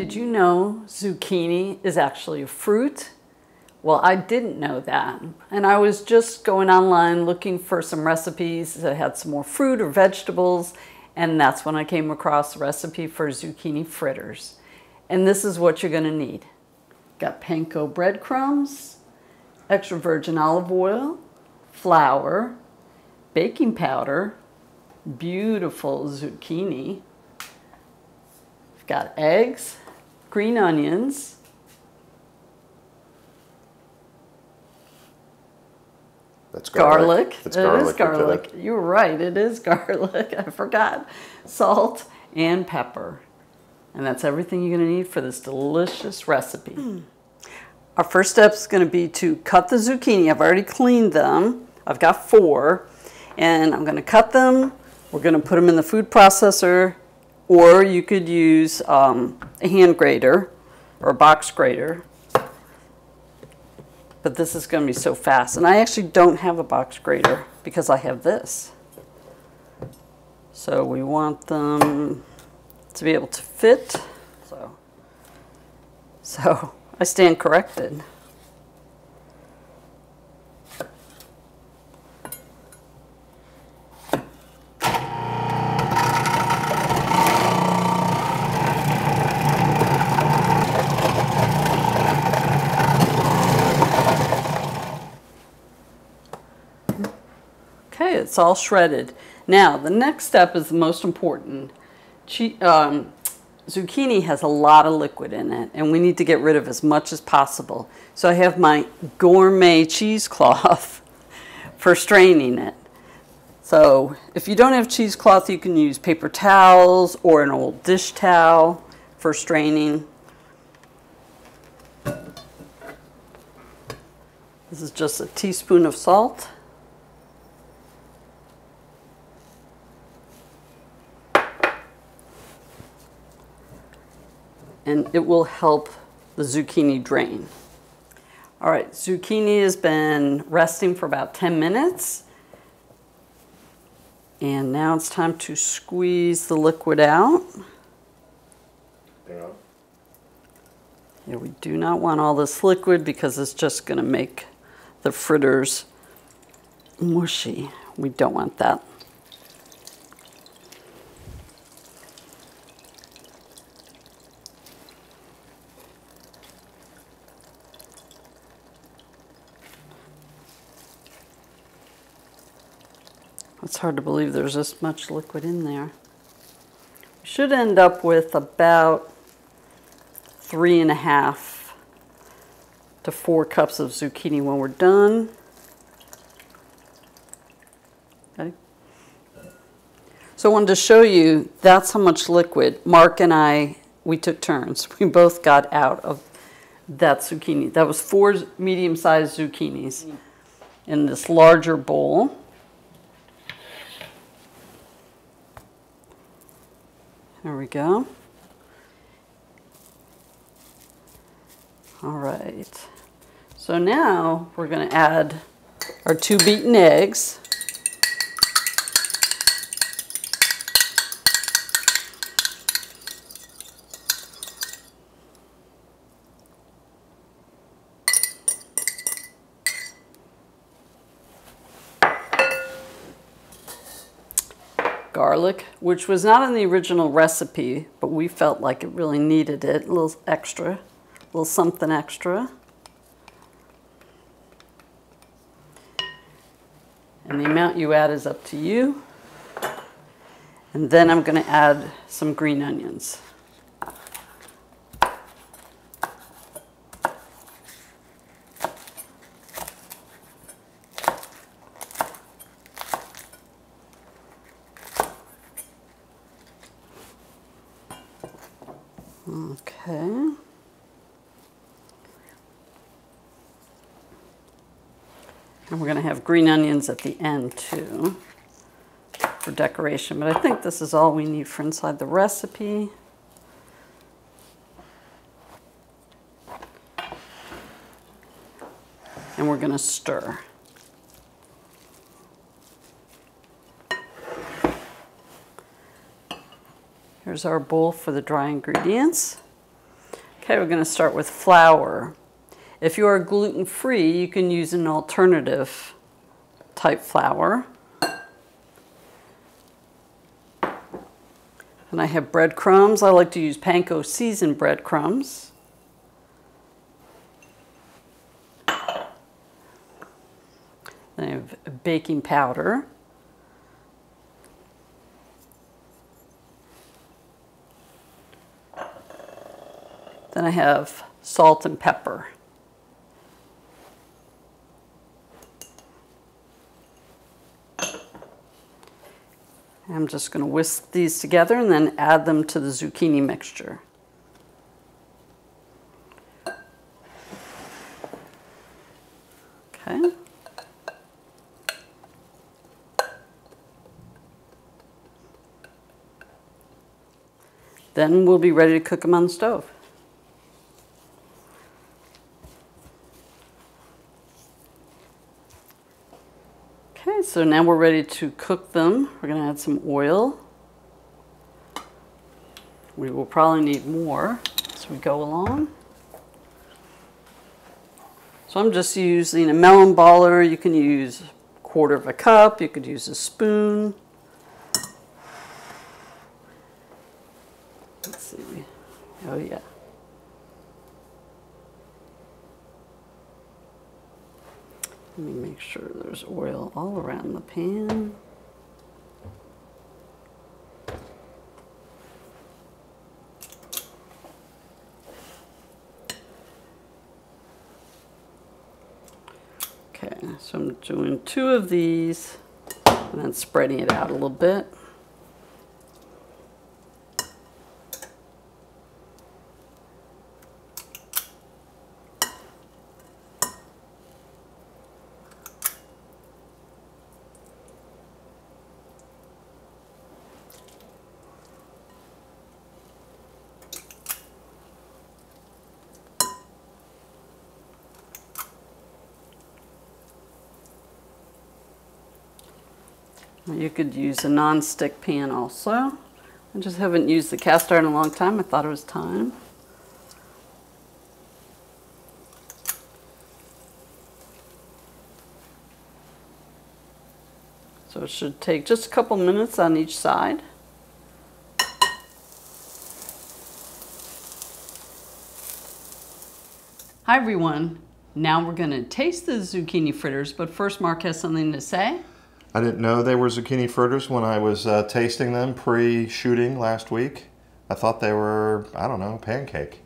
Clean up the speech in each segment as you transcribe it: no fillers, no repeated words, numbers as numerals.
Did you know zucchini is actually a fruit? Well, I didn't know that. And I was just going online looking for some recipes that had some more fruit or vegetables. And that's when I came across a recipe for zucchini fritters. And this is what you're going to need. Got Panko breadcrumbs, extra virgin olive oil, flour, baking powder, beautiful zucchini. We've got eggs, green onions, that's garlic. That's It garlic. is garlic. You were right, it is garlic. I forgot. Salt and pepper. And that's everything you're going to need for this delicious recipe. Our first step is going to be to cut the zucchini. I've already cleaned them. I've got 4. And I'm going to cut them. We're going to put them in the food processor. Or you could use a hand grater or a box grater. But this is going to be so fast. And I actually don't have a box grater because I have this. So we want them to be able to fit. So I stand corrected. Okay, it's all shredded. Now, the next step is the most important. Zucchini has a lot of liquid in it, and we need to get rid of as much as possible. So I have my gourmet cheesecloth for straining it. So if you don't have cheesecloth, you can use paper towels or an old dish towel for straining. This is just a teaspoon of salt. And it will help the zucchini drain. All right, zucchini has been resting for about 10 minutes. And now it's time to squeeze the liquid out. Yeah, we do not want all this liquid because it's just going to make the fritters mushy. We don't want that. It's hard to believe there's this much liquid in there. We should end up with about 3.5 to 4 cups of zucchini when we're done. Okay. So I wanted to show you that's how much liquid Mark and I, we took turns. We both got out of that zucchini. That was 4 medium-sized zucchinis in this larger bowl. There we go. All right. So now we're going to add our 2 beaten eggs. Garlic, which was not in the original recipe, but we felt like it really needed it. A little extra, a little something extra. And the amount you add is up to you. And then I'm going to add some green onions. Okay. And we're going to have green onions at the end too for decoration. But I think this is all we need for inside the recipe. And we're going to stir. Here's our bowl for the dry ingredients. Okay, we're going to start with flour. If you are gluten-free, you can use an alternative type flour. And I have breadcrumbs. I like to use Panko seasoned breadcrumbs. Then I have baking powder. Then I have salt and pepper. I'm just going to whisk these together and then add them to the zucchini mixture. Okay. Then we'll be ready to cook them on the stove. Okay, so now we're ready to cook them. We're going to add some oil. We will probably need more as we go along. So I'm just using a melon baller. You can use 1/4 of a cup. You could use a spoon. Let's see. Oh yeah. Let me make sure there's oil all around the pan. Okay, so I'm doing 2 of these and then spreading it out a little bit. You could use a non-stick pan also. I just haven't used the cast iron in a long time. I thought it was time. So it should take just a couple minutes on each side. Hi everyone. Now we're going to taste the zucchini fritters, but first Mark has something to say. I didn't know they were zucchini fritters when I was tasting them pre-shooting last week. I thought they were, I don't know, pancake.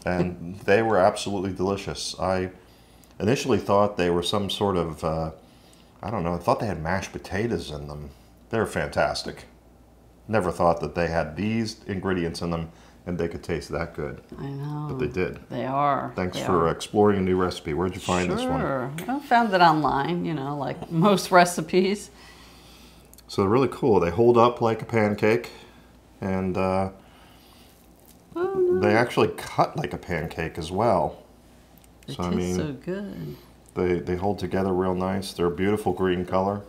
And they were absolutely delicious. I initially thought they were some sort of, I don't know, I thought they had mashed potatoes in them. They're fantastic. Never thought that they had these ingredients in them and they could taste that good. I know. But they did. They are. Thanks for exploring a new recipe. Where'd you find this one? Sure. I found it online, you know, like most recipes. So they're really cool. They hold up like a pancake and they actually cut like a pancake as well. It tastes so good. They hold together real nice. They're a beautiful green color.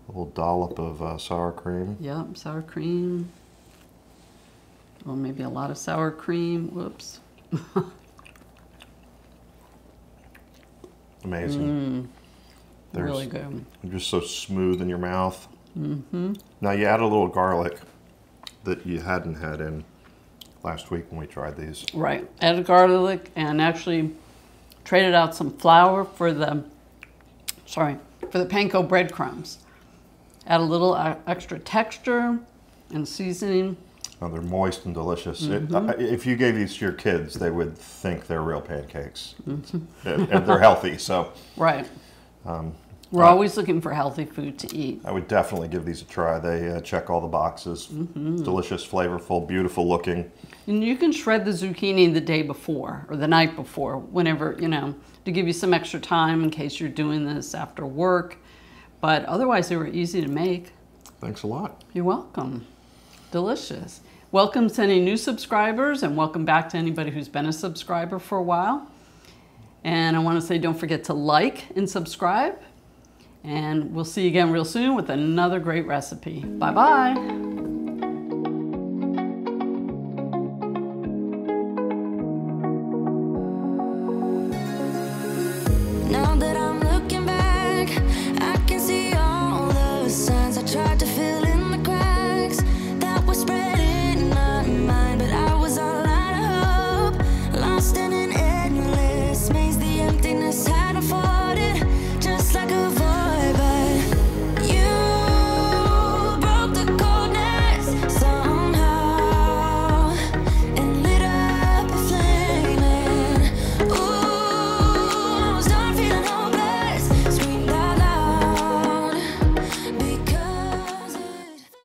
A little dollop of sour cream. Yep, sour cream. Well, maybe a lot of sour cream. Whoops. Amazing. Really good. They're just so smooth in your mouth. Mm-hmm. Now you add a little garlic that you hadn't had in last week when we tried these. Right. Added garlic and actually traded out some flour for the panko breadcrumbs. Add a little extra texture and seasoning. Oh, they're moist and delicious. If you gave these to your kids, they would think they're real pancakes. And they're healthy, so. Right. We're always looking for healthy food to eat. I would definitely give these a try. They check all the boxes. Delicious, flavorful, beautiful looking. And you can shred the zucchini the day before or the night before, whenever, you know, to give you some extra time in case you're doing this after work. But otherwise, they were easy to make. Thanks a lot. You're welcome. Delicious. Welcome to any new subscribers and welcome back to anybody who's been a subscriber for a while. And I want to say don't forget to like and subscribe. And we'll see you again real soon with another great recipe. Bye-bye.